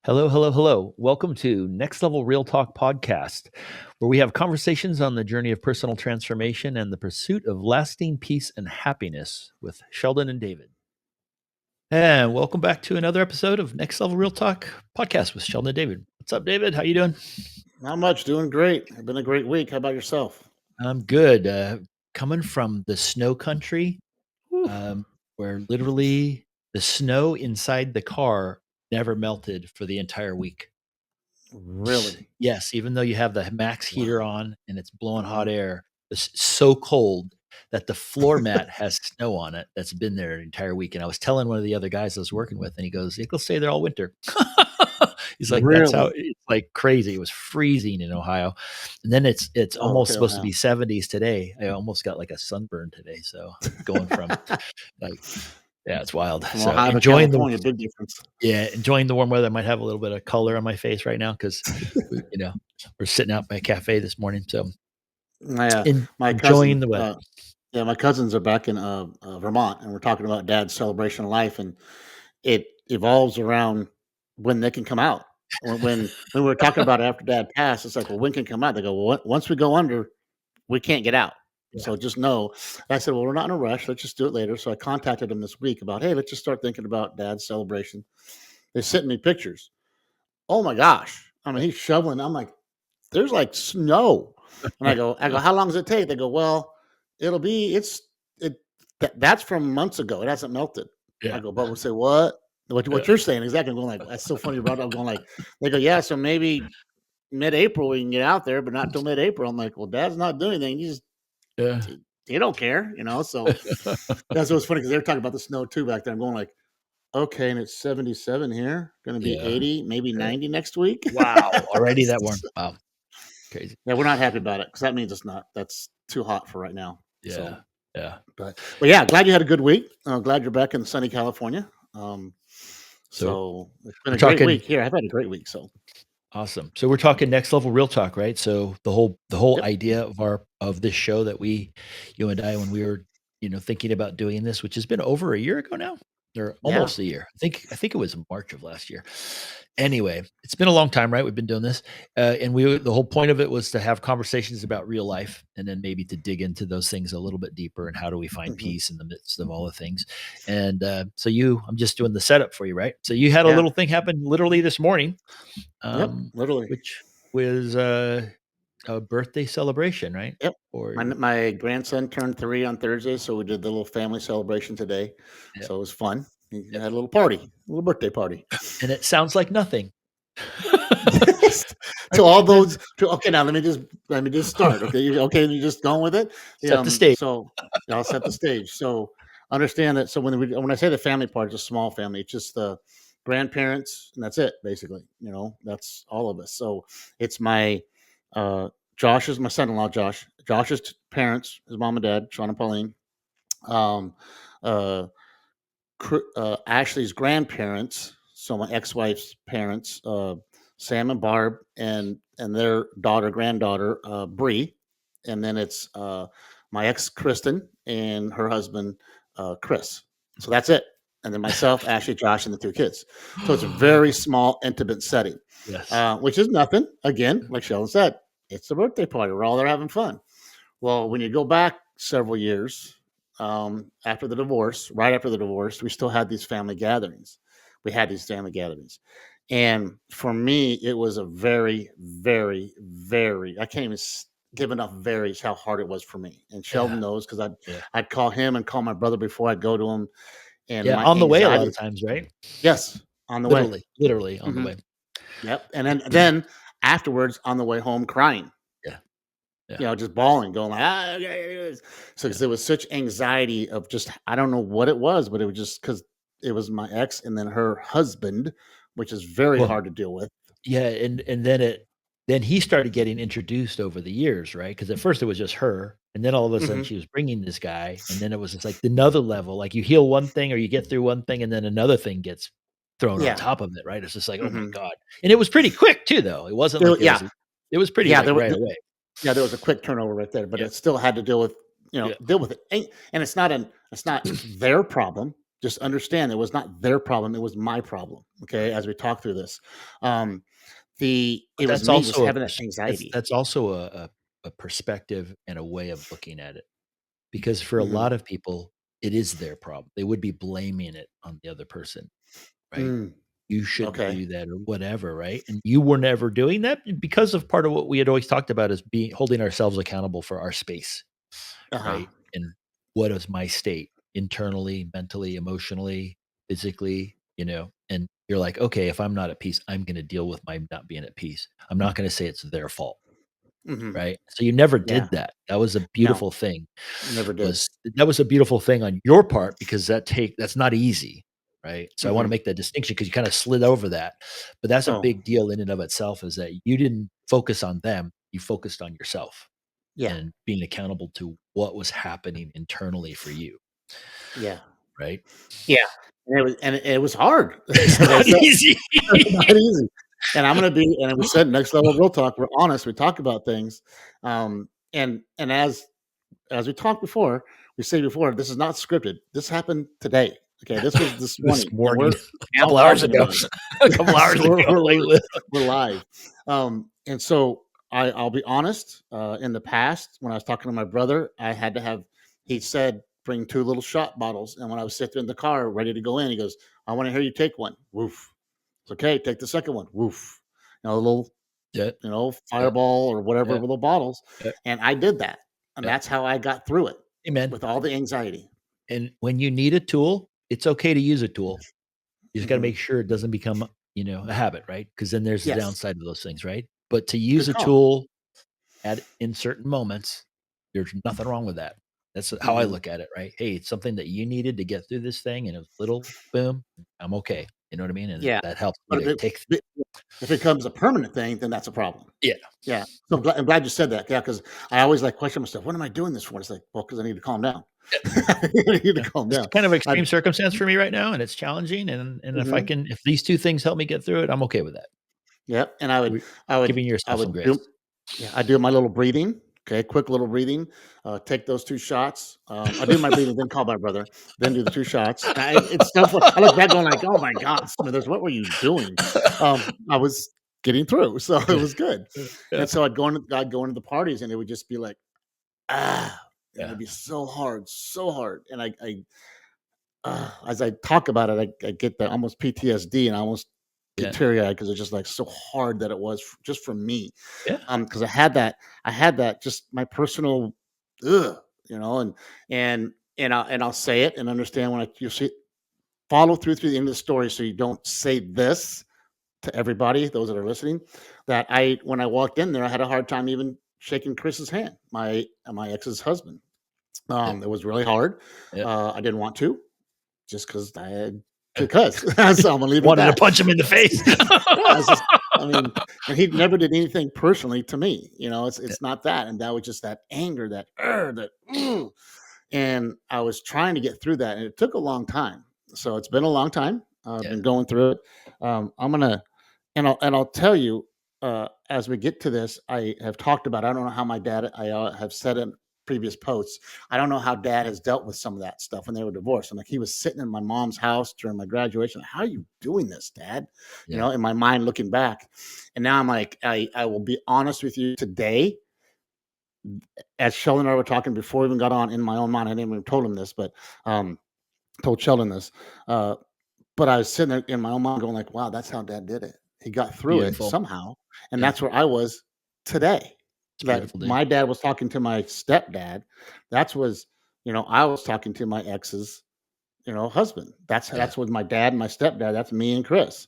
Hello, hello, hello. Welcome to Next Level Real Talk Podcast, where we have conversations on the journey of personal transformation and the pursuit of lasting peace and happiness with Sheldon and David. And welcome back to another episode of Next Level Real Talk Podcast with Sheldon and David. What's up, David? How you doing? Not much. Doing great. It's been a great week. How about yourself? I'm good. Coming from the snow country, Whew. where literally the snow inside the car never melted for the entire week. Really? Yes, even though you have the max heater on and it's blowing hot Mhm. air, it's so cold that the floor mat has snow on it that's been there the entire week. And I was telling one of the other guys I was working with, and he goes, "It'll stay there all winter." He's like, "That's how Really? it's like crazy." It was freezing in Ohio, and then it's Oh, almost okay. supposed to Wow. be 70s today. I almost got like a sunburn today, so going from like, yeah, it's wild. From So Ohio to enjoying the California, big difference. enjoying the warm weather. I might have a little bit of color on my face right now because we're sitting out by a cafe this morning, so My my enjoying cousin, the weather. yeah, my cousins are back in Vermont, and we're talking about Dad's celebration of life, and it evolves around when they can come out. When we were talking about it after Dad passed, it's like, well, when can come out? They go, well, once we go under, we can't get out. Yeah, So just know. I said, well, we're not in a rush. Let's just do it later. So I contacted them this week about, hey, let's just start thinking about Dad's celebration. They sent me pictures. Oh my gosh. I mean, he's shoveling. I'm like, there's like snow. And I go, how long does it take? They go, well, it'll be, it, that's from months ago. It hasn't melted. I yeah, go, but we'll say, what? What yeah. you're saying exactly. I'm going like, that's so funny, bro. I'm going like, they go, yeah, so maybe mid-April we can get out there, but not till mid-April. I'm like, well, Dad's not doing anything. Yeah. They don't care, So that's what's funny because they were talking about the snow too back there. I'm going like, okay, and it's 77 here, going to be Yeah, 80, maybe yeah. 90 next week. Wow, already that warm. Wow, crazy. Yeah, we're not happy about it because that means it's not. That's too hot for right now. Yeah, So, yeah. but yeah, glad you had a good week. Glad you're back in sunny California. So So it's been we're a great talking week here. I've had a great week. So, awesome. So we're talking next level real talk, right? So the whole yep. idea of this show that you and I, when we were, thinking about doing this, which has been over a year ago now, or Yeah. almost a year. I think it was March of last year. Anyway, it's been a long time, right? We've been doing this, and the whole point of it was to have conversations about real life, and then maybe to dig into those things a little bit deeper, and how do we find Hmm. peace in the midst of all the things. And I'm just doing the setup for you, right? So you had a Yeah. little thing happen literally this morning, Yep. um, Literally. which was a birthday celebration, right? Yep. Or My grandson turned 3 on Thursday, so we did the little family celebration today. yeah, So it was fun. We yeah. had a little party, a little birthday party. And it sounds like nothing. To all those Then to okay, now let me just start. Okay, you just going with it. set the stage. So I'll set the stage. So understand that. So when I say the family part, it's a small family. It's just the grandparents, and that's it, basically. That's all of us. So it's my Josh is my son-in-law, Josh's parents, his mom and dad, Sean and Pauline. Um, uh, Ashley's grandparents, so my ex-wife's parents, Sam and Barb, and their granddaughter, Bree, and then it's my ex Kristen and her husband, Chris. So that's it. And then myself, Ashley, Josh, and the 2 kids. So it's a very small, intimate setting, Yes. which is nothing. Again, like Sheldon said, it's a birthday party. We're all there having fun. Well, when you go back several years after the divorce, right after the divorce, we still had these family gatherings. We had these family gatherings. And for me, it was a very, very, very, I can't even give enough varies how hard it was for me. And Yeah. Sheldon knows because Yeah. I'd call him and call my brother before I'd go to him. And Yeah. my On the way a lot of anxiety, times, right? yes, on the way. Literally on the Hmm. way. Yep. And then afterwards on the way home crying, Yeah. Yeah. just bawling, going like, ah, okay. So Yeah. because there was such anxiety of just, I don't know what it was, but it was just because it was my ex and then her husband, which is very Well, hard to deal with. yeah, and then he started getting introduced over the years, right? Because at first it was just her, and then all of a sudden Hmm. she was bringing this guy, and then it was just like another level. Like you heal one thing or you get through one thing, and then another thing gets thrown on Yeah. top of it, right? It's just like, oh my Hmm. god, and it was pretty quick too, though. It wasn't like Yeah. it was pretty Yeah. like right away. Yeah. There was a quick turnover right there, but Yeah, it still had to deal with, yeah, deal with it. And it's not it's not their problem. Just understand it was not their problem; it was my problem. Okay, Right. as we talk through this, um, it But was that's me just also having that anxiety. that's also a perspective and a way of looking at it. Because for a Hmm. lot of people, it is their problem. They would be blaming it on the other person, right? Mm, You shouldn't okay. do that or whatever, right? And you were never doing that because of part of what we had always talked about is being holding ourselves accountable for our space, Uh huh. right? And what is my state internally, mentally, emotionally, physically, And you're like, okay, if I'm not at peace, I'm going to deal with my not being at peace. I'm not going to say it's their fault, Hmm. right? So you never Yeah. did that. That was a No, beautiful thing. never did. Was that was a beautiful thing on your part because that's not easy, right? So I wanna Hmm. make that distinction because you kinda slid over that, but that's a Oh, big deal in and of itself is that you didn't focus on them, you focused on yourself yeah. and being accountable to what was happening internally for you, Yeah. right? Yeah. And it was hard. It's Like I not said, easy. it's not easy. And we said next level real talk. We're honest. We talk about things. And as we talked before, we say before, this is not scripted. This happened today. Okay, this was this This morning, and morning, we're a now couple hours talking ago, about it. a couple Yeah, hours so ago, like, we're live. And so I'll be honest. In the past, when I was talking to my brother, I had to have. He said, "Bring two little shot bottles." And when I was sitting in the car ready to go in, he goes, "I want to hear you take one." Woof. It's okay. Take the second one. Woof. A little yeah, yeah, fireball or whatever yeah, little bottles. yeah, And I did that. And yeah. that's how I got through it Amen. with all the anxiety. And when you need a tool, it's okay to use a tool. You just gotta Hmm. make sure it doesn't become, a habit, right? Because then there's the Yes. downside of those things, right? But to use Good a call. tool in certain moments, there's nothing wrong with that. That's how I Hmm. look at it, right? Hey, it's something that you needed to get through this thing, and it was little boom, I'm okay. You know what I mean? And Yeah. that helps me But to take if it becomes a permanent thing, then that's a problem. yeah. Yeah. So I'm glad you said that. Yeah. Because I always like question myself, what am I doing this for? It's like, well, because I need to calm down. I need to Yeah. calm It's down. kind of I, extreme circumstance for me right now, and it's challenging, and mhm. if these 2 things help me get through it, I'm okay with that. Yeah. And I would, Re I would, Giving I yourself some would grace. do, yeah, I do my little breathing. Okay, quick little breathing. Take those two shots. I do my breathing, then call my brother, then do the two shots. It's stuff. I look back going like, oh my God, Smithers, what were you doing? I was getting through, so it Yeah. was good. Yeah. And so I'd go into the parties, and it would just be like, and Yeah. it'd be so hard. And as I talk about it, I get that almost PTSD, and I almost get Yeah. teary eyed because it's just like so hard that it was just for me. Yeah. Because I had that just my personal, ugh, and I'll say it and understand when you see follow through the end of the story, so you don't say this to everybody, those that are listening. That when I walked in there, I had a hard time even shaking Chris's hand, my ex's husband. Yeah. It was really hard. Yeah. I didn't want to, just Yeah. because. So I'm gonna leave it at Wanted to that. punch him in the face. Yeah, it's just, I mean, and he never did anything personally to me. It's Yeah. it's not that, and that was just that anger, and I was trying to get through that, and it took a long time. So it's been a long time. I've Yeah. been going through it. I'm gonna, and I'll tell you, as we get to this, I have talked about. I don't know how my dad. I have said in previous posts. I don't know how dad has dealt with some of that stuff when they were divorced. I'm like, he was sitting in my mom's house during my graduation. How are you doing this, Dad? Yeah. In my mind, looking back, and now I'm like, I will be honest with you today. As Sheldon and I were talking before we even got on, in my own mind, I didn't even told him this, but um, told Sheldon this. Uh, but I was sitting there in my own mind going like, wow, that's how dad did it. He got through it Beautiful. somehow. And Yeah. that's where I was today. It's That beautiful, dude. my dad was talking to my stepdad. I was talking to my ex's, husband. That's Yeah. that's with my dad and my stepdad. That's me and Chris.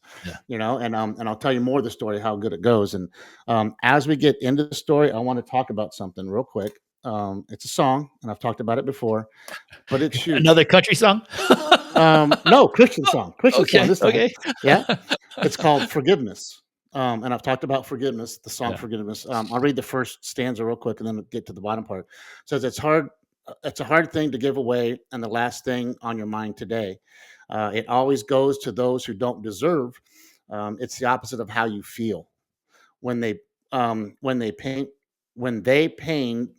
Yeah. And I'll tell you more of the story, how good it goes. And as we get into the story, I want to talk about something real quick. It's a song, and I've talked about it before, but it's huge. Another country song? No, Christian song Okay, this time. okay. Yeah, it's called Forgiveness. And I've talked about forgiveness, the song Yeah, Forgiveness. I'll read the first stanza real quick and then get to the bottom part. It says, it's a hard thing to give away, and the last thing on your mind today. It always goes to those who don't deserve. It's the opposite of how you feel when they when they paint when they pain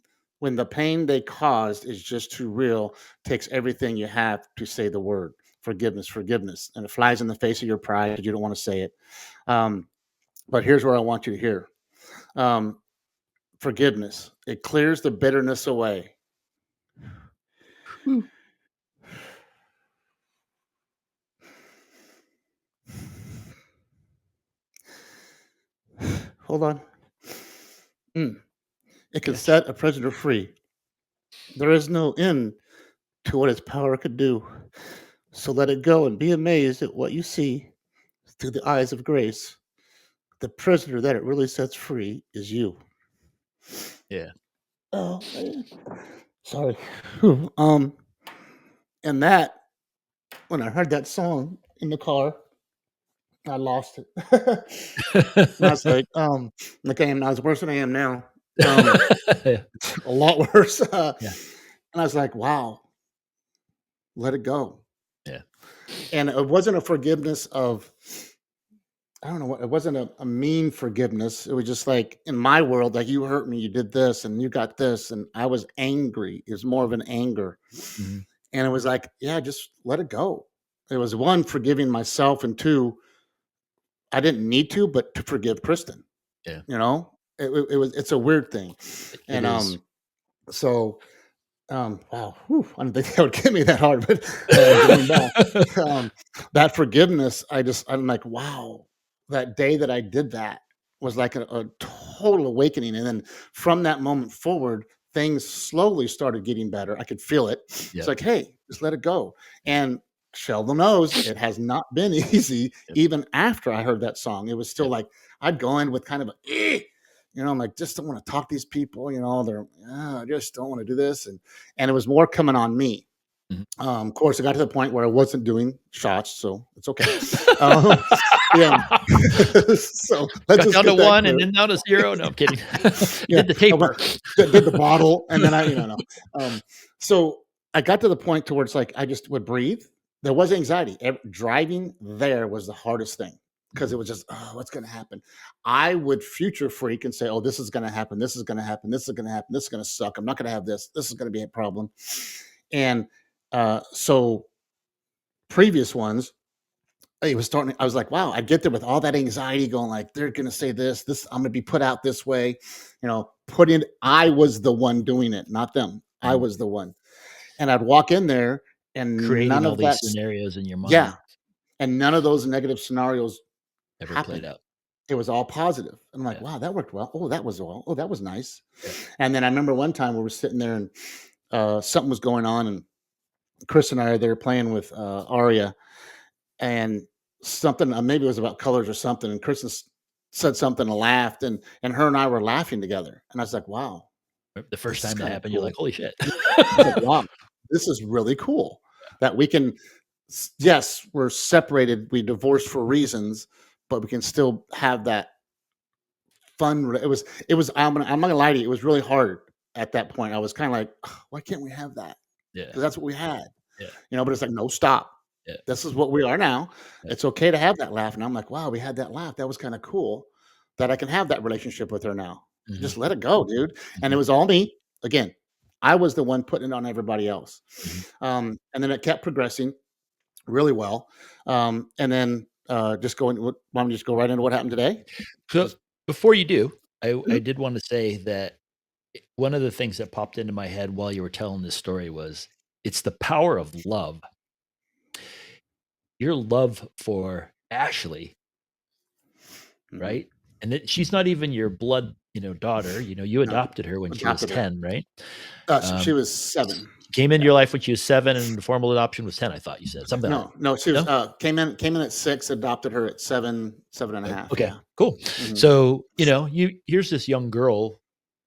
when the pain they caused is just too real. Takes everything you have to say the word forgiveness, forgiveness, and it flies in the face of your pride because you don't want to say it. But here's what I want you to hear. Um, Forgiveness. It clears the bitterness away. Whew. Hold on. It can Yeah. set a prisoner free. There is no end to what its power could do. So let it go and be amazed at what you see through the eyes of grace. The prisoner that it really sets free is you. Yeah. Oh, man. Sorry. Whew. And that, when I heard that song in the car, I lost it. And I was like I was worse than I am now. Yeah. A lot worse. Yeah. And I was like, wow, let it go. Yeah. And it wasn't a forgiveness of, I don't know what, it wasn't a mean forgiveness. It was just like in my world, like you hurt me, you did this and you got this. And I was angry. It was more of an anger. Mhm. And it was like, yeah, just let it go. It was one, forgiving myself, and two, I didn't need to, but to forgive Kristen. Yeah. You know, it's a weird thing. It And is. so wow, whew, I didn't think that would get me that hard, but going back, that forgiveness, I'm like, wow, that day that I did that was like a total awakening. And then from that moment forward, things slowly started getting better. I could feel it. It's Yep. like, hey, just let it go. Yeah. And Sheldon knows it has not been easy, Yep. even after I heard that song. It was still Yep. like I'd go in with kind of a, I'm like, just don't want to talk to these people, I just don't want to do this. And it was more coming on me. Mhm. Of course, it got to the point where I wasn't doing shots, so it's okay. Um, yeah. So let's Got just down to get that 1 and clear. then down to 0. No, I'm kidding. You Yeah, did the I went, taper. did the bottle, and then no. So I got to the point to where it's like I just would breathe. There was anxiety. Driving there was the hardest thing because it Mhm. was just, oh, what's going to happen? I would future freak and say, oh, this is going to happen. This is going to happen. This is going to happen. This is going to suck. I'm not going to have this. This is going to be a problem. And so previous ones, it was starting. I was like, wow, I get there with all that anxiety going like, they're going to say this, I'm going to be put out this way, I was the one doing it, not them. I Mhm. was the one. And I'd walk in there and Creating none all of these that. scenarios in your Yeah. mind And none of those negative scenarios ever played happened. out. It was all positive. And I'm like, Yeah. wow, that worked well. Oh, that was well. Oh, that was nice. Yeah. And then I remember one time we were sitting there and something was going on, and Chris and I are there playing with Aria, and something, maybe it was about colors or something, and Kristen said something and laughed, and her and I were laughing together, and I was like, wow, The first this is time that kind of happened, you're like, cool. "Holy shit." I was like, wow, this is really cool that we can, yes, we're separated, we divorced for reasons, but we can still have that fun. It was I'm not gonna lie to you, it was really hard at that point. I was kind of like, why can't we have that? Yeah. Because that's what we had. Yeah. But it's like, no, stop. Yeah. This is what we are now. Yeah. It's okay to have that laugh. And I'm like, wow, we had that laugh. That was kind of cool that I can have that relationship with her now. Mhm. Just let it go, dude. And it Mhm. was all me. Again, I was the one putting it on everybody else. Mhm. And then it kept progressing really well. And then just going, why don't we just go right into what happened today? So, Just, before you do, I Mhm. did wanna say that one of the things that popped into my head while you were telling this story was, it's the power of love. Your love for Ashley, Mhm. right? And that she's not even your blood, daughter, you No, adopted her when she was adopted her. 10, right? She Um, was 7. she came into Yeah. your life when she was 7 and formal adoption was 10, I thought you said, something like. No, she was No? came in at 6, adopted her at 7, seven and a half. Okay, Yeah. cool. Mhm. So, here's this young girl,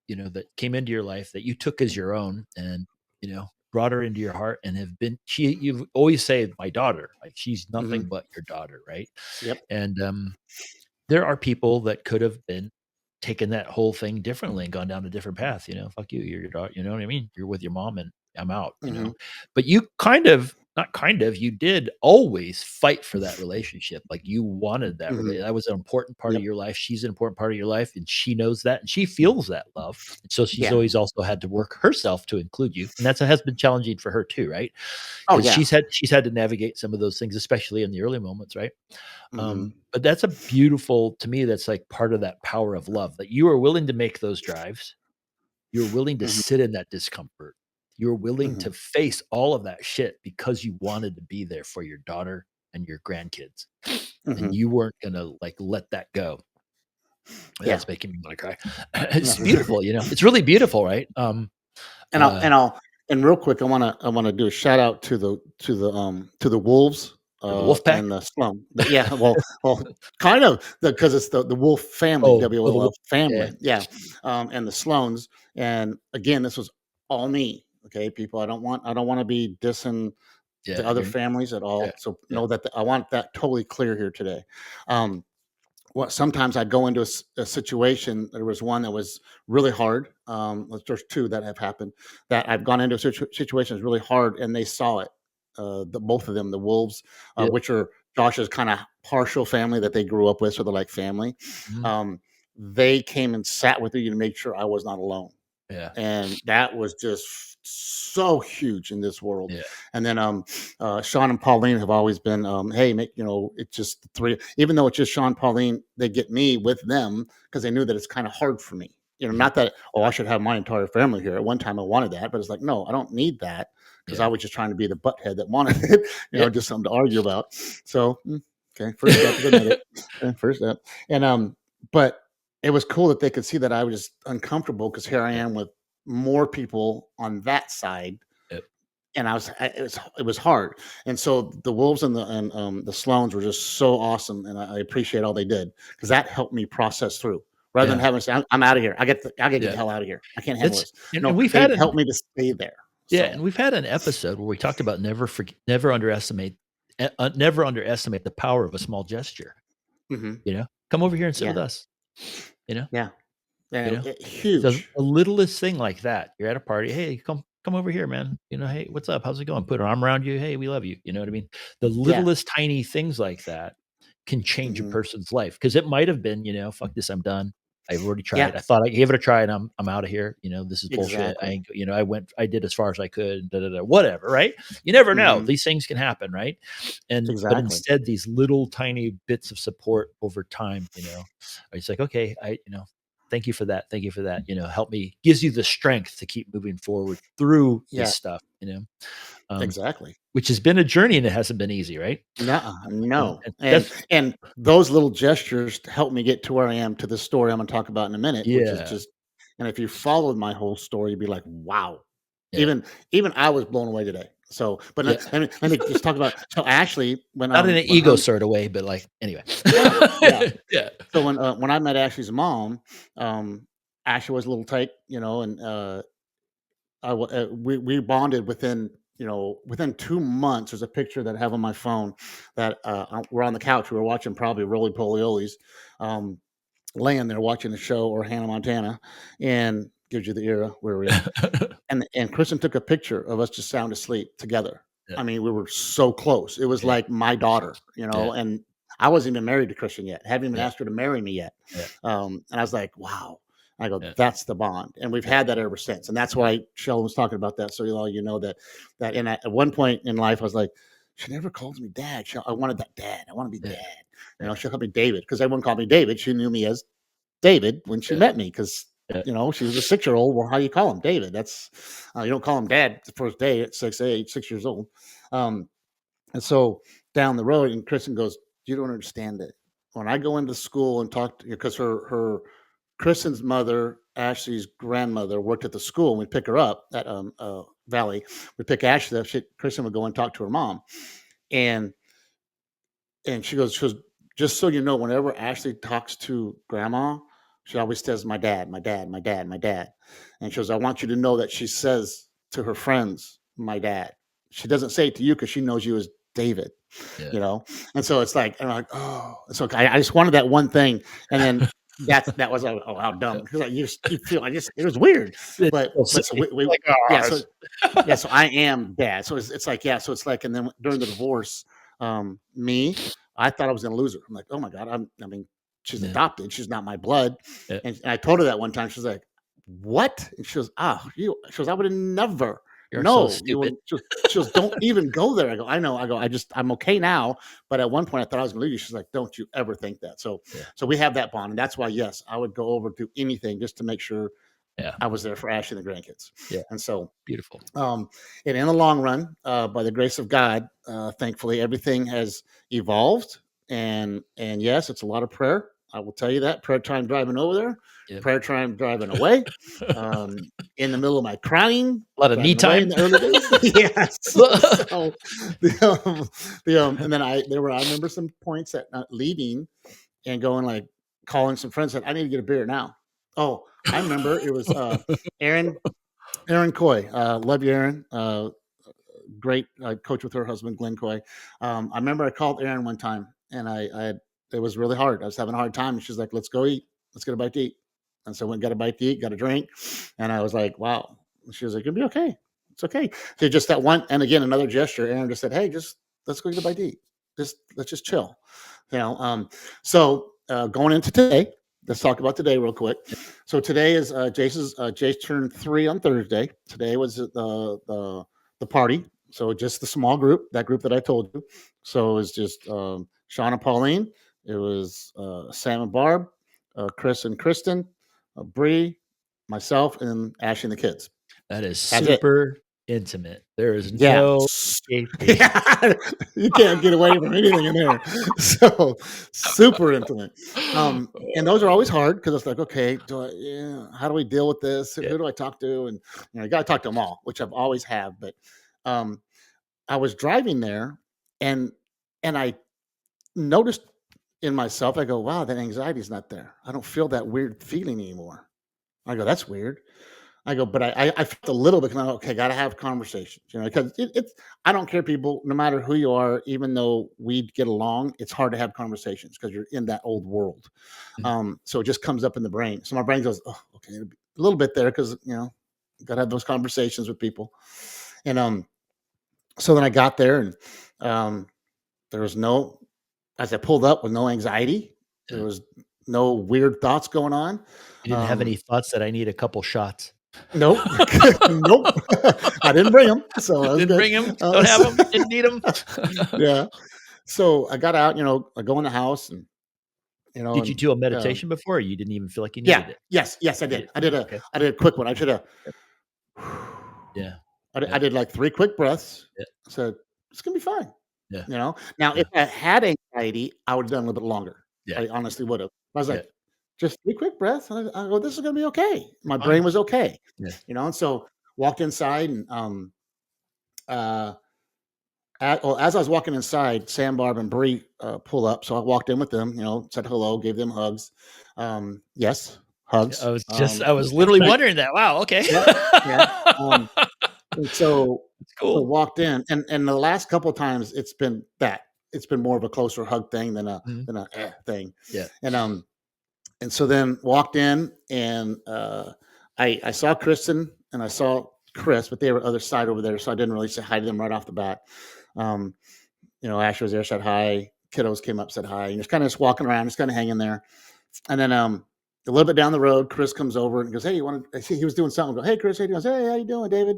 that came into your life that you took as your own and, brought her into your heart and you've always say my daughter, like she's nothing Mhm. but your daughter, right? Yep. And there are people that could have been taken that whole thing differently and gone down a different path, fuck you, you're your daughter, you know what I mean? You're with your mom and I'm out, Mhm. But you kind of not kind of, you did always fight for that relationship. Like you wanted Mhm. that was an important part of Yep. your life. She's an important part of your life, and she knows that, and she feels that love. And so she's Yeah. always also had to work herself to include you, and that has been challenging for her too, right? Oh, Because yeah. she's had to navigate some of those things, especially in the early moments, right? Mhm. But that's a beautiful to me, that's like part of that power of love, that you are willing to make those drives. You're willing to Mhm. sit in that discomfort. You're willing Mhm. to face all of that shit because you wanted to be there for your daughter and your grandkids, and Mhm. you weren't gonna, like, let that go. Yeah. That's making me wanna cry. It's beautiful, It's really beautiful, right? And I'll Uh, and I'll and real quick, I wanna do a shout out to the wolves, the wolf pack? and the slum. Yeah, well, kind of, because it's the wolf family, Oh, the wolf. WOLF Yeah, family, yeah, and the Sloans, and again, this was all me, okay, people, I don't wanna be dissing the yeah, other you're families at yeah, all, so yeah, know that I want that totally clear here today. Um, what sometimes I'd go into a situation. There was one that was really hard. There's two that have happened that I've gone into situations really hard, and they saw it. The both of them, the wolves, yeah, which are Josh's kind of partial family that they grew up with, so they're like family. mhm, Um, they came and sat with me to make sure I was not alone, yeah, and that was just so huge in this world. yeah, And then Sean and Pauline have always been, hey, make it's just the three. Even though it's just Sean, Pauline, they get me with them because they knew that it's kind of hard for me. mhm, Not that, oh, I should have my entire family here. At one time, I wanted that, but it's like, no, I don't need that, because I yeah, was just trying to be the butthead that wanted it. yeah. Just something to argue about. So, okay, first step is admit it. First step, and but it was cool that they could see that I was uncomfortable, because here I Yeah, am with more people on that side, yep, and it was hard. And so the Wolves and the Sloans were just so awesome, and I appreciate all they did, because that helped me process through, rather than yeah, having to say, I'm out of here. I gotta get yeah. the hell out of here. I can't handle It's this. and No, we've they had an helped me to stay there. Yeah, So and we've had an episode where we talked about never underestimate the power of a small gesture, mhm, "Come over here and sit with yeah, us," you know yeah, you and know? So, huge. the littlest thing like that, you're at a party, "Hey, come over here, man," "Hey, what's up? How's it going?" Put an arm around you, "Hey, we love you," you know what I mean? The Yeah, littlest tiny things like that can change a mhm, person's life, because it might have been, "Fuck this, I'm done. I've already yeah, tried. I thought I gave it a try, and I'm out of here. This is bullshit. I exactly. ain't I did as far as I could, da, da, da," whatever, right? You never know. Mhm, These things can happen, right? But exactly. instead, these little tiny bits of support over time, it's like, "Okay, thank you for that. Thank you for that. Help me," gives you the strength to keep moving forward through Yeah, this stuff, um, exactly. which has been a journey, and it hasn't been easy, right? Nuh-uh, And, no, and and that's and those little gestures help me get to where I am, to the story I'm gonna talk about in a minute, which is yeah, just, and if you followed my whole story, you'd be like, "Wow." yeah, Even I was blown away today. So, but yeah. let me just talk about, so Ashley, Not in an when ego her, sort of way, but like anyway. yeah, yeah. Yeah, So when I met Ashley's mom, Ashley was a little tight, and we bonded within, within 2 months. There's a picture that I have on my phone that we're on the couch. We were watching probably Roly Poly Olies, um, laying there watching the show, or Hannah Montana, and gives you the era where we're in. And Kristen took a picture of us just sound asleep together. yeah, I mean, we were so close. It was yeah, like my daughter, yeah, and I wasn't even married to Kristen yet. Hadn't even yeah, asked her to marry me yet. yeah, And I was like, wow. I go, yeah, that's the bond, and we've yeah, had that ever since. And that's why Sheldon was talking about that. So that and at one point in life, I was like, she never calls me dad. I wanted that dad. I want to be yeah, dad. yeah, She'll call me David, because everyone called me David. She knew me as David when she yeah, met me, because yeah, she was a 6-year-old. Well, how do you call him David? That's you don't call him dad the first day at 6 years old. Um, and so down the road, and Kristen goes, "You don't understand it. When I go into school and talk to you," because her Kristen's mother, Ashley's grandmother, worked at the school, and we'd pick her up at Valley. We'd pick Ashley up. Kristen would go and talk to her mom, and she goes, just so you know, whenever Ashley talks to grandma, she always says, "My dad, my dad, my dad, my dad." And she goes, "I want you to know that she says to her friends, 'My dad.' She doesn't say it to you, because she knows you as David, yeah. you know?" And so it's like, and I'm like, oh, so I just wanted that one thing. And then that was how dumb, because like you feel I just it was weird, but so we Like, yeah so yeah so I am dad, so it's like yeah so it's like, and then during the divorce, me, I thought I was gonna lose her. I'm like, oh my god, I mean, she's yeah, adopted, she's not my blood, yeah. and I told her that one time. She's like, what? And she goes, she goes, I would have never. You're so No, you stupid. will. She goes, don't even go there. I go, I know. I go, I'm okay now. But at one point, I thought I was going to leave you. She's like, don't you ever think that. So, Yeah, we have that bond, and that's why, yes, I would go over to anything just to make sure yeah, I was there for Ashley and the grandkids. yeah. And so, Beautiful. and in the long run, by the grace of God, thankfully, everything has evolved. And yes, it's a lot of prayer. I will tell you that. Prayer time driving over there, Yeah. prayer time driving away, in the middle of my crying, A lot of me driving away in time. the early days. Yes. So and then I remember some points at leaving and going, like, calling some friends, said, I need to get a beer now. Oh, I remember it was Aaron Coy. Love you, Aaron. Great coach with her husband, Glenn Coy. I remember I called Aaron one time, and it was really hard. I was having a hard time, and she's like, "Let's go eat. Let's get a bite to eat." And so I went and got a bite to eat, got a drink, and I was like, "Wow." And she was like, "It'll be okay. It's okay." So just that one, and again another gesture. Aaron just said, "Hey, just let's go get a bite to eat. Let's just chill." You know. So going into today, let's talk about today real quick. So today is Jace turned 3 on Thursday. Today was the party. So just the small group, that group that I told you. So it was just Sean and Pauline. It was Sam and Barb, Chris and Kristen, Bree, myself, and Ashley and the kids. That is That's it. super intimate. There is Yeah. no escaping. Yeah. You can't get away from anything in there. So super intimate. And those are always hard, because it's like, okay, how do we deal with this? Yeah. Who do I talk to? And you got to talk to them all, which I've always have. But um, I was driving there, and I noticed in myself, I go, wow, that anxiety is not there. I don't feel that weird feeling anymore. I go, that's weird. I go, but I felt a little bit, okay, got to have conversations, because it's, I don't care, people, no matter who you are, even though we get along, it's hard to have conversations because you're in that old world. So it just comes up in the brain. So my brain goes, oh, okay, a little bit there, because, got to have those conversations with people. And so then I got there, and there was no, as I pulled up with no anxiety, there was no weird thoughts going on. You didn't have any thoughts that I need a couple shots? Nope. Nope. I didn't bring them. So I was Didn't good. bring them. Don't have them. Didn't need them. Yeah. So I got out, I go in the house, and, Did you and, do a meditation before, or you didn't even feel like you yeah. needed it? Yes, I You did. did? I did Okay. a quick one. I should have, Yeah. I did like 3 quick breaths. Yeah. I said, it's going to be fine. Yeah. Now, Yeah. if I had anxiety, I would have done a little bit longer. Yeah. I honestly would have. I was Yeah. like, just 3 quick breaths. I go, this is going to be okay. My Fine. brain was okay. Yeah. And so walked inside, and, uh, as I was walking inside, Sam, Barb, and Bree pull up. So I walked in with them, said hello, gave them hugs. Yes, hugs. I was literally wondering that. Wow. Okay. Yeah. And so It's cool. walked in, and the last couple of times it's been more of a closer hug thing than a thing. Yeah. And so then walked in, and I saw Kristen and I saw Chris, but they were other side over there, so I didn't really say hi to them right off the bat. Ashley was there, said hi. Kiddos came up, said hi, and just kind of walking around, just kind of hanging there. And then a little bit down the road, Chris comes over and goes, "Hey, you want to?" He was doing something. I go, "Hey, Chris, how you doing?" "Hey, how you doing, David?"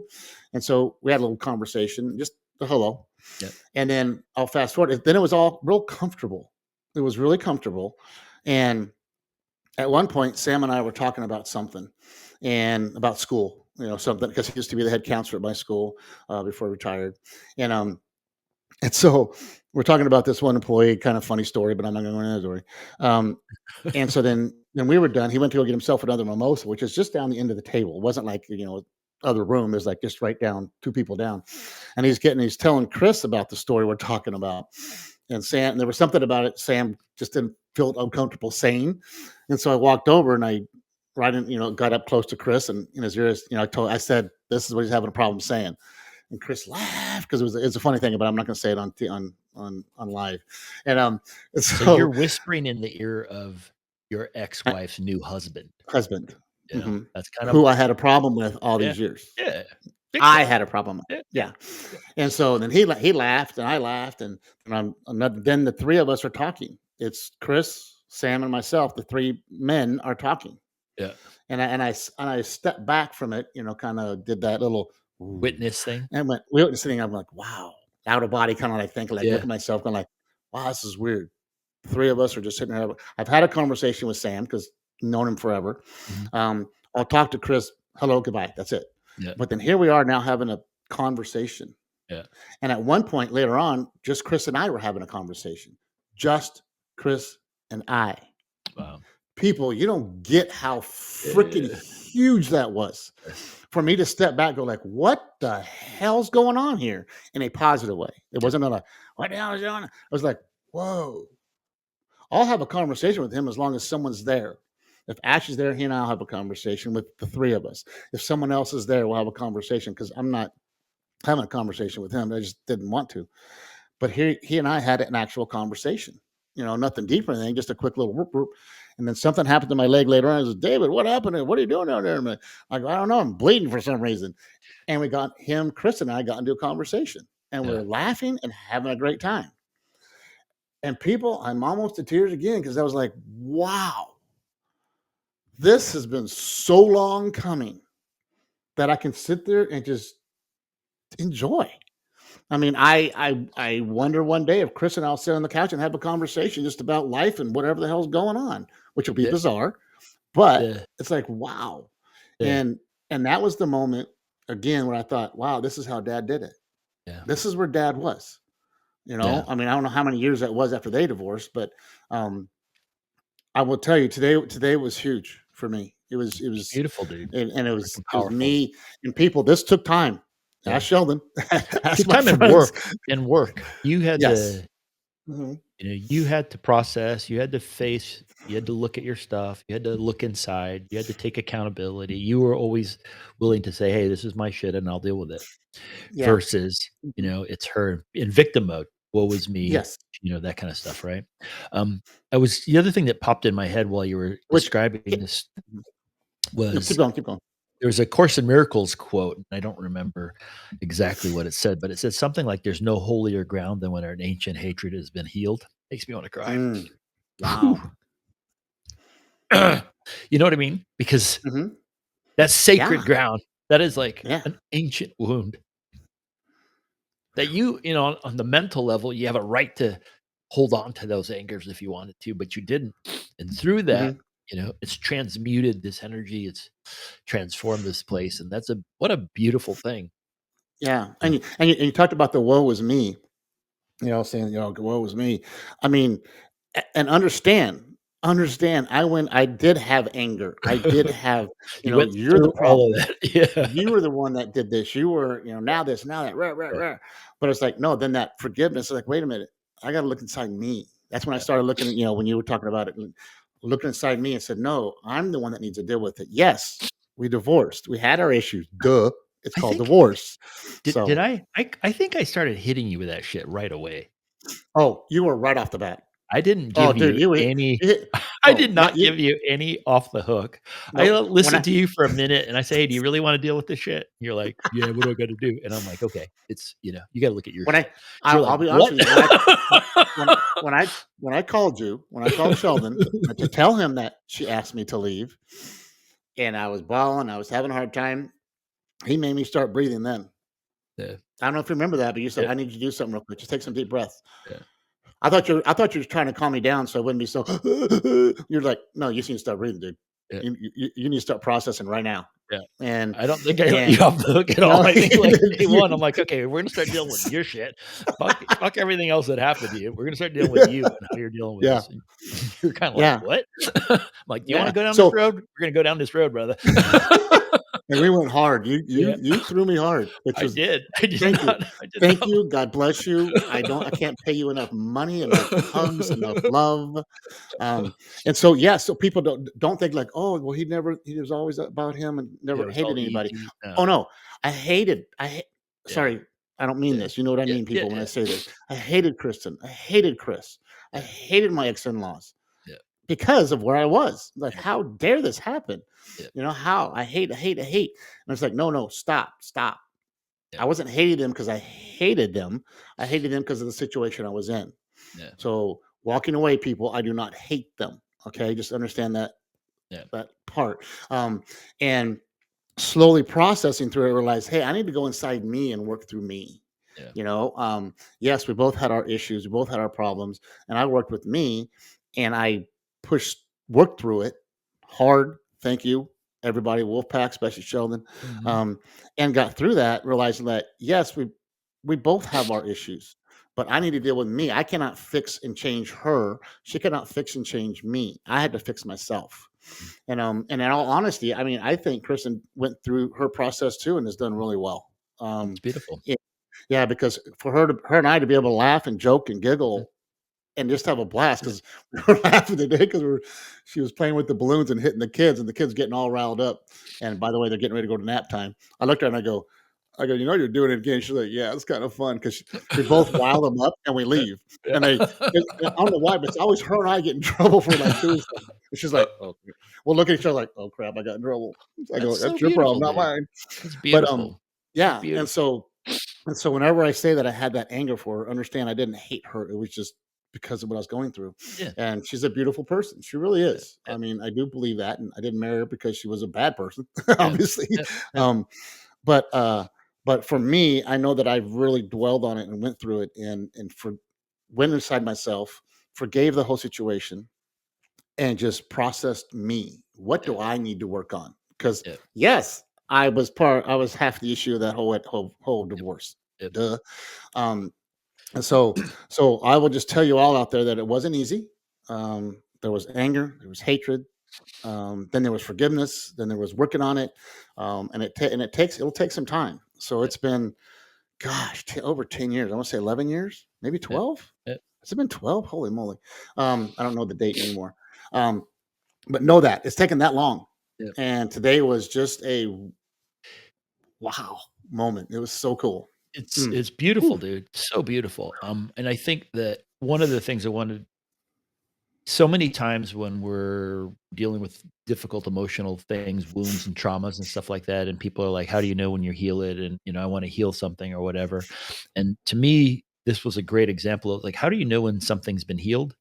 And so we had a little conversation, just a hello. Yeah. And then I'll fast forward. Then it was all real comfortable. It was really comfortable. And at one point, Sam and I were talking about something, and about school, something, because he used to be the head counselor at my school before he retired. And so we're talking about this one employee, kind of funny story, but I'm not going to go into that story. And so then we were done. He went to go get himself another mimosa, which is just down the end of the table. It wasn't like, other room. There's like just right down, 2 people down. And he's telling Chris about the story we're talking about. And Sam, there was something about it Sam just didn't feel uncomfortable saying. And so I walked over, and I got up close to Chris, and in his ears, I said, this is what he's having a problem saying. And Chris laughed, because it's a funny thing, but I'm not going to say it on live. And So you're whispering in the ear of your ex-wife's new husband. husband, That's kind of who I had a problem with all yeah, these years. yeah, big I time. had a problem with. Yeah, yeah, Yeah. yeah, And so then he laughed and I laughed, and then the three of us are talking. It's Chris, Sam, and myself. The three men are talking, yeah. and I stepped back from it, kind of did that little ooh, Witness thing. and went we were sitting. I'm like, wow, out of body, kind of like thinking, like look Yeah. at myself, going like, wow, this is weird. The three of us are just sitting there. I've had a conversation with Sam because known him forever. Mhm. I'll talk to Chris. Hello, goodbye. That's it. Yeah, But then here we are now having a conversation. yeah. And at one point later on, just Chris and I were having a conversation. Just Chris and I. Wow. People, you don't get how freaking Yeah. huge that was. Yes. For me to step back, go like, what the hell's going on here? In a positive way. It wasn't a what the hell is going on? I was like, whoa. I'll have a conversation with him as long as someone's there. If Ash is there, he and I'll have a conversation with the three of us. If someone else is there, we'll have a conversation because I'm not having a conversation with him. I just didn't want to. But he and I had an actual conversation. Nothing deep or anything, just a quick little whoop whoop. And then something happened to my leg later on. I was, David, what happened? What are you doing down there? I go, I don't know. I'm bleeding for some reason. And Chris and I got into a conversation, and we Yeah. were laughing and having a great time. And people, I'm almost to tears again because I was like, wow, this has been so long coming that I can sit there and just enjoy. I mean, I wonder one day if Chris and I'll sit on the couch and have a conversation just about life and whatever the hell's going on, which will be Yeah. bizarre, but Yeah. it's like, wow. Yeah. And that was the moment again where I thought, wow, this is how Dad did it. Yeah. This is where Dad was. Yeah. I mean, I don't know how many years that was after they divorced, but um, I will tell you today was huge for me. It's beautiful, dude. And it Freaking was powerful. me and people. This took time. Yeah. Ask Sheldon. Ask Took my time and friends. work. You had Yes. to, Mhm. you had to process, you had to face, you had to look at your stuff, you had to look inside, you had to take accountability. You were always willing to say, "Hey, this is my shit and I'll deal with it." Yeah. Versus, Mhm. it's her in victim mode. Woe was me, Yes. that kind of stuff, right? I was the other thing that popped in my head while you were Which describing it this Mhm. No, keep was going, keep going. there's a Course in Miracles quote, and I don't remember exactly what it said, but it said something like, "There's no holier ground than when an ancient hatred has been healed." Makes me want to cry. Mm. Whew. Wow. You know what I mean? Because Mhm. that's sacred Yeah. ground. That is like Yeah. an ancient wound that on the mental level, you have a right to hold on to those angers if you wanted to, but you didn't. And through that, Mhm. it's transmuted this energy. It's transformed this place, and what a beautiful thing. Yeah. Yeah. And you talked about the woe was me, saying, woe was me. I mean, and understand, I did have anger. I did have, You went you're the through all of problem. that. Yeah. You were the one that did this. You were, now this, now that, rah, rah, Yeah. rah. But it's like, no, then that forgiveness is like, wait a minute, I got to look inside me. That's when I Yeah. started looking at, when you were talking about it, and looking inside me and said, no, I'm the one that needs to deal with it. Yes, we divorced. We had our issues. Duh. It's I called think divorce. did So, I think I started hitting you with that shit right away. oh, you were right off the bat. I didn't Oh, give dude, you any you hit, I oh, did not not you. give you any off the hook. I Nope. When listened I, to you for a minute and I say, "Hey, do you really wanna deal with this shit?" You're like, "Yeah, what do I gotta do?" And I'm like, "Okay, it's you gotta look at your when shit." I, You're I'll like, be honest "What?" with you. When I called Sheldon to tell him that she asked me to leave, and I was bawling, I was having a hard time. He made me start breathing then. Yeah, I don't know if you remember that, but you said, yeah, "I need you to do something real quick. Just take some deep breaths." yeah, I thought you were trying to calm me down so I wouldn't be so. You're like, no, you just need to start breathing, dude. yeah, You need to start processing right now. yeah. And I don't think I let you and off the hook at no, all. I think, like, day one, I'm like, "Okay, we're gonna start dealing with your shit. Fuck everything else that happened to you. We're gonna start dealing with you and how you're dealing with yeah, this." And you're kinda like, yeah, "What?" I'm like, "Do you wanna yeah. go down this So road? We're gonna go down this road, brother." and we went hard. You Yeah, you you threw me hard, which I was did. I did thank you. not I did Thank not you. God bless you. I can't pay you enough money, enough hugs, enough love. And so yeah, so people don't think like, oh, well, he was always about him and Yeah, never it was hated all anybody. easy. Oh No. no, I hate Yeah, sorry, I don't mean yeah, this. You know what I yeah, mean, yeah, people, when I yeah, say this. I hated Kristen. I hated Chris. I yeah, hated my ex-in-laws yeah, because of where I was. Like, how dare this happen? Yeah. How I hate. And it's like, no, stop. Yeah. I wasn't hating them because I hated them. I hated them because of the situation I was in. Yeah. So walking away, people, I do not hate them. Okay, just understand that Yeah. part. And slowly processing through it, I realized, hey, I need to go inside me and work through me. Yeah. Yes, we both had our issues, we both had our problems, and I worked with me, and I worked through it hard. Thank you, everybody, Wolfpack, especially Sheldon, Mhm. and got through that, realizing that yes, we both have our issues, but I need to deal with me. I cannot fix and change her. She cannot fix and change me. I had to fix myself. Mm. And in all honesty, I mean, I think Kristen went through her process too and has done really well. It's beautiful. Yeah, yeah, because for her and I to be able to laugh and joke and Mm. giggle and just have a blast, Yeah. because we were laughing today because she was playing with the balloons and hitting the kids, and the kids getting all riled up. And by the way, they're getting ready to go to nap time. I looked at her and I go, you're doing it again. She's like, yeah, it's kind of fun because we both rile them up and we Yeah. leave. Yeah. And I don't know why, but it's always her and I get in trouble for like doing something. And she's like, oh, we'll look at each other like, oh crap, I got in trouble. I That's go, so that's your problem, beautiful, not dude. mine. That's But beautiful. That's yeah, and beautiful. so whenever I say that I had that anger for her, understand I didn't hate her. It was just because of what I was going through. Yeah. And she's a beautiful person. She really Yeah. is. Yeah. I mean, I do believe that. And I didn't marry her because she was a bad person, Yeah. obviously. Yeah. Yeah. Um, but but for me, I know that I really dwelled on it and went through it and went inside myself, forgave the whole situation, and just processed me. What Yeah. do I need to work on? Because Yeah. yes, I was half the issue of that whole Yep. divorce. Yep. Duh. Um, and so I will just tell you all out there that it wasn't easy. There was anger, there was hatred, then there was forgiveness, then there was working on it, it'll take some time. So Yeah. it's been, gosh, over 10 years. I want to say 11 years, maybe Yeah. 12. Yeah. Has it been 12? Holy moly! I don't know the date anymore. Um, but know that it's taken that long. Yeah. And today was just a wow moment. It was so cool. Mm. It's beautiful, Whew. dude. So beautiful. And I think that one of the things I wanted so many times when we're dealing with difficult emotional things, wounds and traumas and stuff like that, and people are like, "How do you know when you heal it?" And I want to heal something or whatever. And to me, this was a great example of like, how do you know when something's been healed?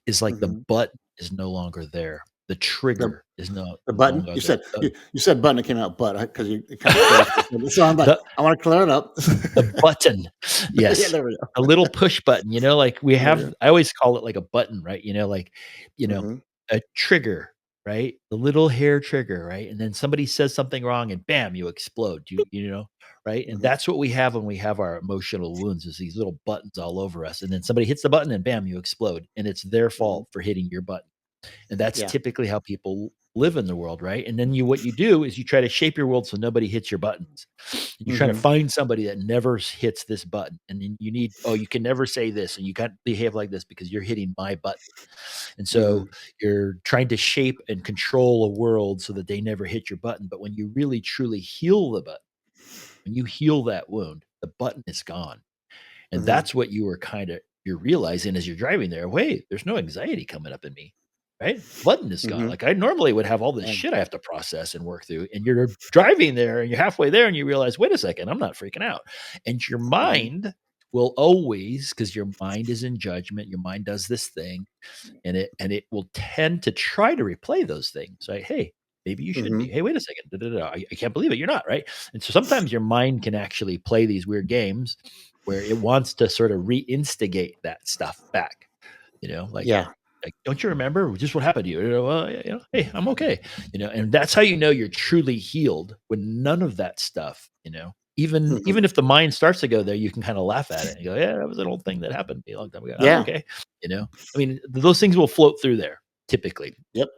Is like the Mhm. butt is no longer there. The The trigger is no The button? longer You there. said you said button, it came out butt, because you it kinda flashed. So I'm like, The I wanna clear it up. The button. Yeah, Yes. there we A go. little push button, like we There we go. have I always call it like a button, right? Like, you know, Mhm, a trigger, right? The little hair trigger, right? And then somebody says something wrong and bam, you explode. Right? And mhm, that's what we have when we have our emotional wounds is these little buttons all over us. And then somebody hits the button and bam, you explode. And it's their mhm. fault for hitting your button. And that's Yeah. typically how people live in the world, right? And then what you do is you try to shape your world so nobody hits your buttons. And you're trying to Mhm, find somebody that never hits this button. And then you can never say this and you can't behave like this because you're hitting my button. And so mhm, you're trying to shape and control a world so that they never hit your button. But when you really truly heal the button, when you heal that wound, the button is gone. And mhm, that's what you're realizing as you're driving there. Wait, there's no anxiety coming up in me, right? Button is gone. mhm. Like I normally would have all this Yeah. shit I have to process and work through. And you're driving there and you're halfway there and you realize, wait a second, I'm not freaking out. And your Mhm, mind will always, because your mind is in judgment, your mind does this thing, and it will tend to try to replay those things. Right? Hey, maybe you should be. mhm, Hey, wait a second. Da, da, da, I can't believe it. You're not right. And so sometimes your mind can actually play these weird games where it wants to sort of reinstigate that stuff back. yeah. Like, don't you remember just what happened to you? Well, yeah, hey, I'm okay. And that's how you know you're truly healed when none of that stuff. Mhm. Even if the mind starts to go there, you can kind of laugh at it and go, yeah, that was an old thing that happened to me a long time ago. I'm Yeah. okay. I mean, those things will float through there typically. Yep.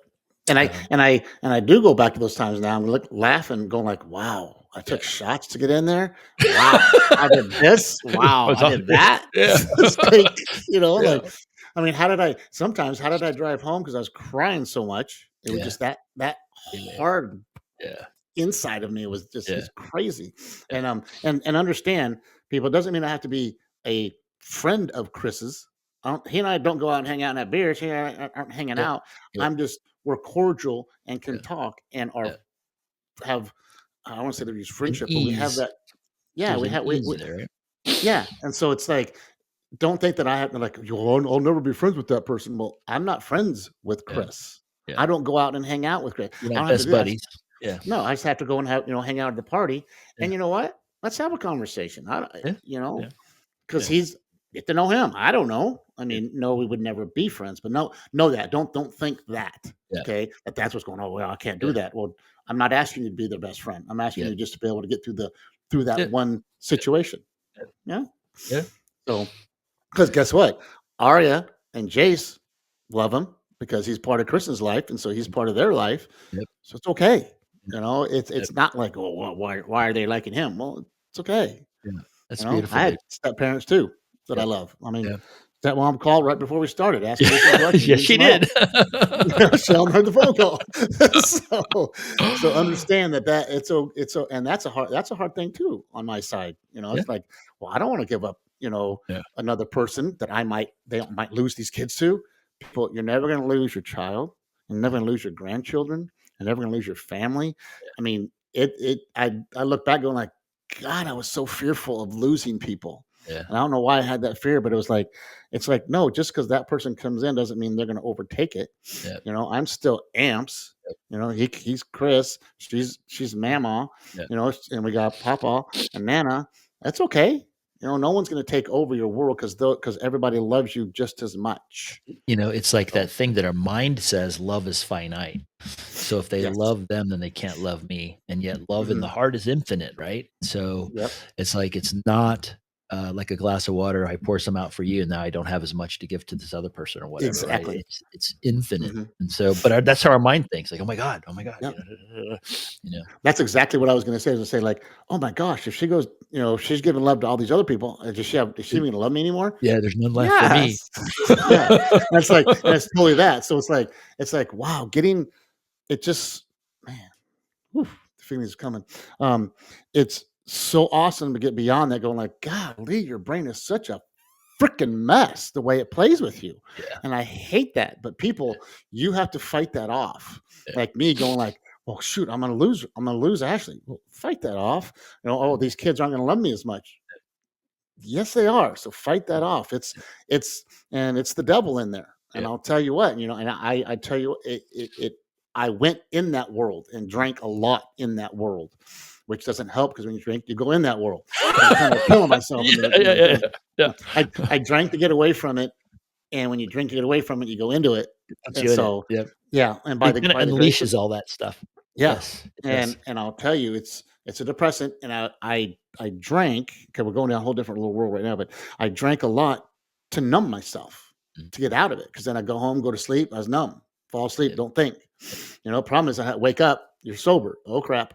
Um, And I do go back to those times now and laughing, going like, "Wow, I yeah. took shots to get in there. Wow, I did this. Wow, It's I all- did that." yeah. It's like, Yeah. like, I mean, how did I drive home because I was crying so much? It was Yeah. just that Yeah. hard Yeah. inside of me was just Yeah. it's crazy. Yeah. And understand, people, it doesn't mean I have to be a friend of Chris's. he and I don't go out and hang out and have beers. He and I aren't hanging Yeah. out. Yeah. We're cordial and can Yeah. talk and Yeah. have, I don't want to say they use An friendship, but we have ease. that. Yeah, There's we an have ease there, right? yeah, and so it's like, don't think that I have to like, I'll never be friends with that person. Well, I'm not friends with Yeah. Chris. Yeah. I don't go out and hang out with Chris. You're I not don't have to best do that. buddies. Yeah. No, I just have to go and have, hang out at the party. Yeah. And you know what? Let's have a conversation. Yeah. Yeah. Because Yeah. get to know him. I don't know. I Yeah. mean, no, we would never be friends, but no, know that. Don't think that. Yeah. Okay, that's what's going on. Well, I can't do Yeah. that. Well, I'm not asking you to be their best friend. I'm asking Yeah. you just to be able to get through that Yeah. one situation. Yeah. Yeah. So, because guess what? Arya and Jace love him because he's part of Kristen's life, and so he's part of their life. Yep. So it's okay. Yep. It's not like, oh, well, why are they liking him? Well, it's okay. Yeah. That's beautiful, I dude. had step parents too that I Yep. love. I mean, Yeah. stepmom called right before we started, asking me some questions. Yes, she did. Sheldon heard the phone call. So understand that and that's a hard thing too on my side. Yeah. It's like, well, I don't want to give up, Yeah. another person that they might lose these kids to. People, you're never going to lose your child. You're never going to lose your grandchildren. You're never going to lose your family. I mean, I look back going like, God, I was so fearful of losing people. Yeah. And I don't know why I had that fear, but it's like, no, just because that person comes in doesn't mean they're going to overtake it. Yeah. I'm still Amps. He's Chris. She's Mama. Yeah. And we got Papa and Nana. That's okay. No one's going to take over your world because everybody loves you just as much. It's like that thing that our mind says love is finite. So if they Yes. love them, then they can't love me. And yet love in the heart is infinite, right? So Yep. it's like it's not like a glass of water. I pour some out for you, and now I don't have as much to give to this other person or whatever. Exactly. Right? It's infinite. Mhm. And so, but that's how our mind thinks. Like, oh my God. Yep. You know. That's exactly what I was going to say. To say like, oh my gosh, if she goes, she's giving love to all these other people, is she going to love me anymore? Yeah, there's none left for me. Yeah, that's like, and it's totally that. So it's like, wow, getting it just, man, whew, the feeling is coming. It's so awesome to get beyond that, going like, golly, your brain is such a freaking mess the way it plays with you. Yeah. And I hate that. But people, you have to fight that off. Yeah. Like me going like, well, shoot, I'm gonna lose Ashley. Well, fight that off. Oh, these kids aren't gonna love me as much. Yes, they are. So fight that off. It's the devil in there. And Yeah. I'll tell you what, and I tell you I went in that world and drank a lot in that world, which doesn't help because when you drink, you go in that world. I'm kind of killing myself. Yeah. I drank to get away from it, and when you drink to get away from it, you go into it. And so, Yep. yeah, and It kinda unleashes all that stuff. yeah, Yes, it does. and I'll tell you, it's a depressant, and I drank because we're going down a whole different little world right now, but I drank a lot to numb myself, to get out of it, because then I go home, go to sleep, I was numb, fall asleep, Yeah. don't think. Problem is I wake up, you're sober. Oh crap!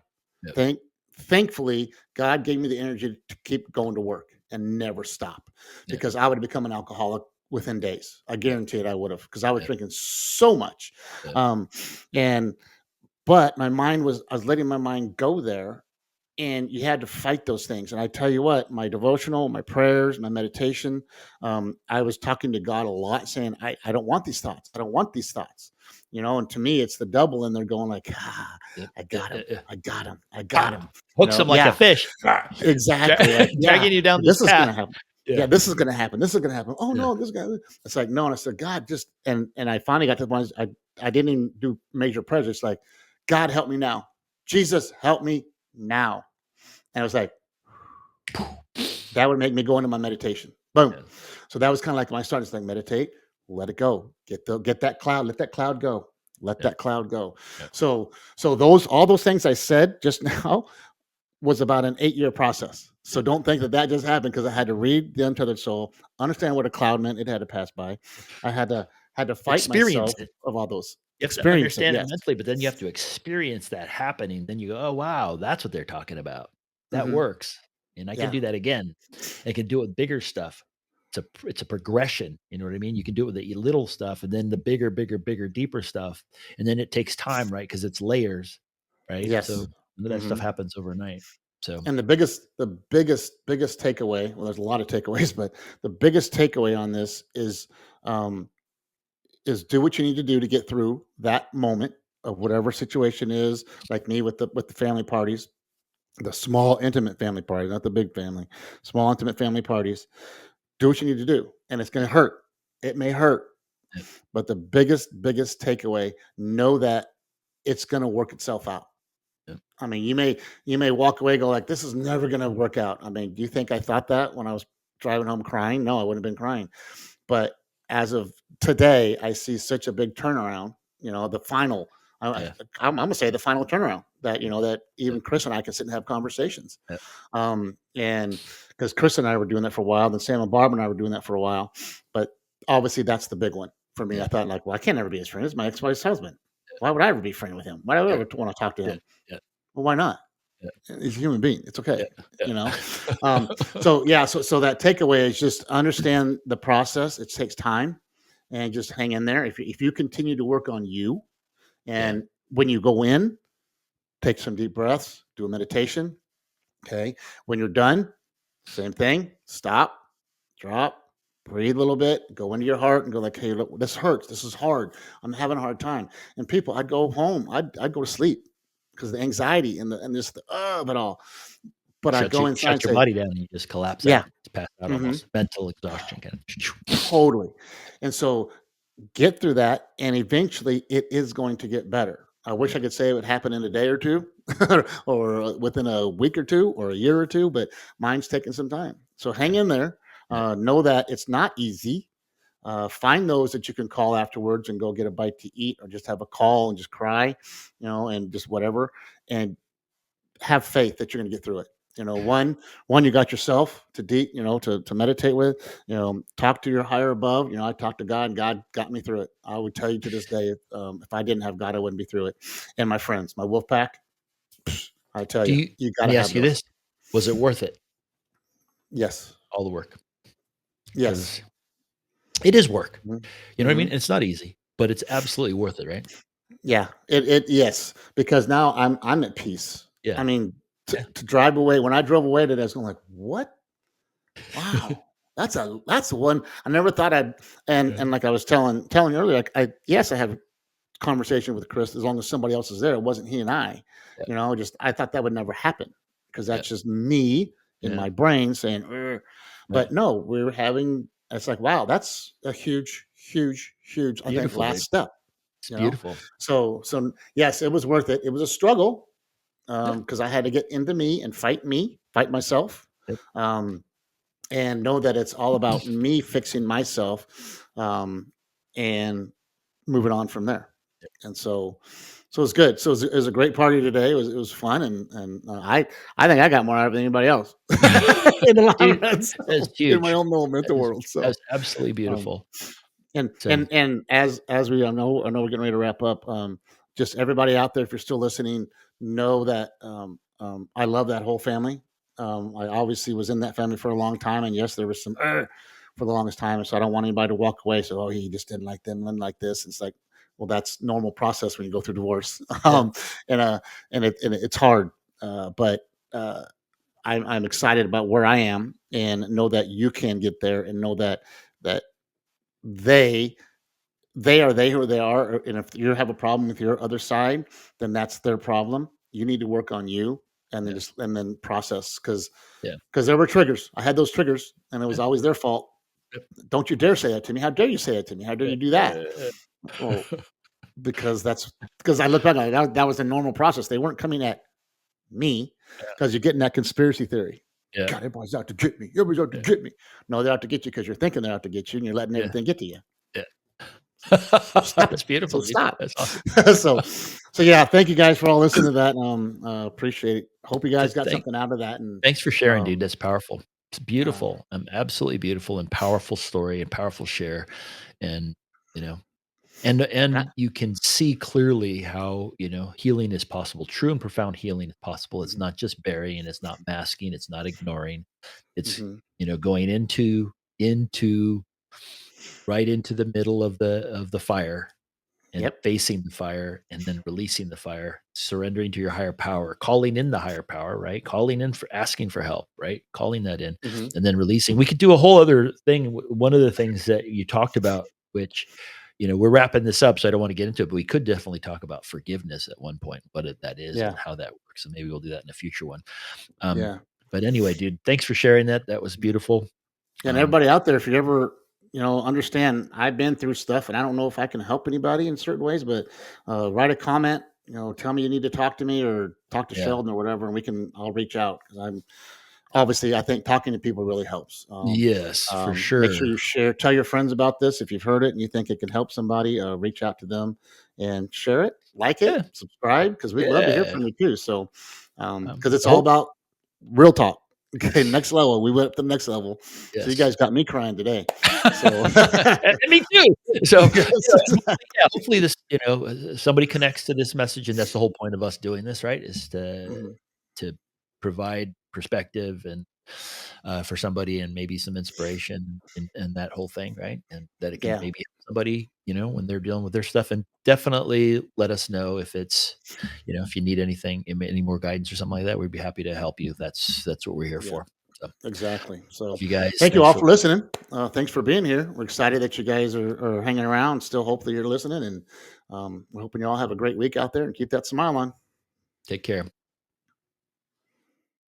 Yeah. Thankfully, God gave me the energy to keep going to work and never stop, because I would have become an alcoholic within days. I guarantee it, I would have, because I was drinking so much. Yeah. But I was letting my mind go there, and you had to fight those things. And I tell you what, my devotional, my prayers, my meditation, I was talking to God a lot, saying, I don't want these thoughts. I don't want these thoughts. And to me, it's the double, and they're going like, Yep. I got him. Yeah. I got him. I got him. Hooks him like a fish. Exactly. Like, Dragging you down this this is going to path. happen. Yeah. Yeah, this is going to happen. This is going to happen. Oh Yeah. no, this guy. It's like, no. And I said, God, just, and I finally got to the point, I didn't even do major prayers. It's like, God, help me now. Jesus, help me now. And I was like, that would make me go into my meditation. Boom. Yeah. So that was kind of like when I started to like meditate, let it go. Get that cloud, let that cloud go. Let that cloud go. Yeah. So all those things I said just now was about an 8-year process. So don't think that just happened because I had to read The Untethered Soul, understand what a cloud meant. It had to pass by. I had to fight Experience myself it. of all those. You have to Experience understand it, it yes. mentally, but then you have to experience that happening. Then you go, oh, wow, that's what they're talking about. That Mhm. works. And I can Yeah. do that again. I can do it with bigger stuff. It's a progression. You know what I mean? You can do it with the little stuff and then the bigger, deeper stuff. And then it takes time, right? Because it's layers, right? Yes. So none of that stuff Mhm. happens overnight. So And the biggest takeaway, well, there's a lot of takeaways, but the biggest takeaway on this um, is do what you need to do to get through that moment of whatever situation is. Like me with the family parties, the small intimate family parties, not the big family, small intimate family parties. Do what you need to do, and it's going to hurt. It may hurt, yeah, but the biggest takeaway: know that it's going to work itself out. yeah, I mean, you may walk away and go like, "This is never going to work out." I mean, do you think I thought that when I was driving home crying? No, I wouldn't have been crying. But as of today, I see such a big turnaround. The final. yeah, I'm gonna say the final turnaround that that yeah, even Chris and I can sit and have conversations. yeah, And because Chris and I were doing that for a while, then Sam and Barb and I were doing that for a while. But obviously, that's the big one for me. yeah, I thought like, well, I can't ever be his friend. It's my ex-wife's husband. Why would I ever be friend with him? Why would I yeah, ever want to talk to yeah, him? yeah, Well, why not? yeah, He's a human being. It's okay. yeah, You know. yeah. So yeah. So that takeaway is just understand the process. It takes time, and just hang in there. If you continue to work on you, Yeah, and when you go in, take some deep breaths, do a meditation. Okay. When you're done, same thing. Stop, drop, breathe a little bit, go into your heart and go like, hey, look, this hurts. This is hard. I'm having a hard time. And people, I'd go home. I'd go to sleep because the anxiety and this of it all. But I'd go inside shut and your say, body down and you just collapse yeah, out, pass out hmm almost, mental exhaustion kind of. totally. And so get through that, and eventually it is going to get better. I wish I could say it would happen in a day or two, or within a week or two, or a year or two, but mine's taking some time. So hang Yeah, in there. yeah, Know that it's not easy. Find those that you can call afterwards and go get a bite to eat, or just have a call and just cry, and just whatever. And have faith that you're going to get through it. One you got yourself to deep, to meditate with. Talk to your higher above. I talked to God, and God got me through it. I would tell you to this day, if I didn't have God, I wouldn't be through it. And my friends, my wolf pack, I tell Do you, you you got let to me have ask you those. this, was it worth it, Yes, all the work? yes, Because it is work. You know what I mm-hmm. mean? It's not easy, but it's absolutely worth it, right? Yeah. It yes, because now I'm at peace. I Yeah, mean, to, yeah. to drive away. When I drove away today, I was going like, what? Wow. That's one I never thought I'd. and Yeah, and like I was telling you earlier, like I have a conversation with Chris as long as somebody else is there. It wasn't he and I. yeah, Just I thought that would never happen because yeah, that's just me in yeah, my brain saying, "Ugh." yeah. But no, we were having. It's like, wow, that's a huge, huge, huge. I think Beautiful, last dude. step. It's You know, beautiful. so yes, it was worth it. It was a struggle Yeah, because I had to get into me, fight myself. yep, Um, and know that it's all about me fixing myself and moving on from there. yep. And so it's good. So it was a great party today. It was fun, and I think I got more out of it than anybody else in the long Dude, run. that's So in my huge. own little That mental is world. So that's absolutely um, beautiful. and So, and and as we I know we're getting ready to wrap up. Just everybody out there, if you're still listening, know that I love that whole family. I obviously was in that family for a long time, and yes, there was some for the longest time, and so I don't want anybody to walk away. So, oh, he just didn't like them, didn't like this. It's like, well, that's normal process when you go through divorce, yeah, and it's hard, but I'm excited about where I am, and know that you can get there, and know that they they who they are, and if you have a problem with your other side, then that's their problem. You need to work on you, and then yeah, process yeah, because there were triggers. I had those triggers, and it was yeah, always their fault. yep, Don't you dare say that to me. How dare you say that to me? How dare yeah, you do that? Well, because I look back on it, that was a normal process. They weren't coming at me because you're getting that conspiracy theory. yeah, God, everybody's out to get me. Everybody's out to yeah, get me. No, they're out to get you because you're thinking they're out to get you, and you're letting yeah, everything get to you. yeah. So stop it. That's beautiful, So dude. stop. That's awesome. So yeah, thank you guys for all listening to that. Appreciate it. Hope you guys Just got something out of that. And thanks for sharing, dude. um, That's powerful. It's uh, beautiful. Absolutely beautiful and powerful story and powerful share. And, you know, I- and you can see clearly how, healing is possible. True and profound healing is possible. It's mhm, not just burying, it's not masking, it's not ignoring. It's, mhm, going into right into the middle of the fire and Yep. facing the fire and then releasing the fire, surrendering to your higher power, calling in the higher power, right? Calling in for asking for help, right? Calling that in Hmm. and then releasing. We could do a whole other thing. One of the things that you talked about, which, we're wrapping this up, so I don't want to get into it, but we could definitely talk about forgiveness at one point, that is and Yeah. how that works. And maybe we'll do that in a future one. Um, Yeah. but anyway, dude, thanks for sharing that. That was beautiful. And Um, everybody out there, if you ever, understand, I've been through stuff, and I don't know if I can help anybody in certain ways, but write a comment. Tell me you need to talk to me or talk to yeah. Sheldon or whatever, and I'll reach out because I'm obviously I think talking to people really helps. Yes, for Make sure. sure you tell your friends about this if you've heard it and you think it can help somebody. Reach out to them and share it, like it, Yeah. subscribe because we'd love to hear Yeah. from you too. So, because it's all Hope. about real talk. Okay, next level. We went up to the next level. So you Yes. guys got me crying today. So And me too. So, yes. hopefully this, somebody connects to this message, and that's the whole point of us doing this, right? Is Mhm. to provide perspective and for somebody and maybe some inspiration and that whole thing, right? And that it can Yeah, maybe help somebody, when they're dealing with their stuff. And definitely let us know if it's, if you need anything, any more guidance or something like that. We'd be happy to help you. That's what we're here yeah, for. So exactly. So love you guys. thank you Thanks all for for listening. Thanks for being here. We're excited that you guys are hanging around. Still hope that you're listening, and we're hoping you all have a great week out there and keep that smile on. take care.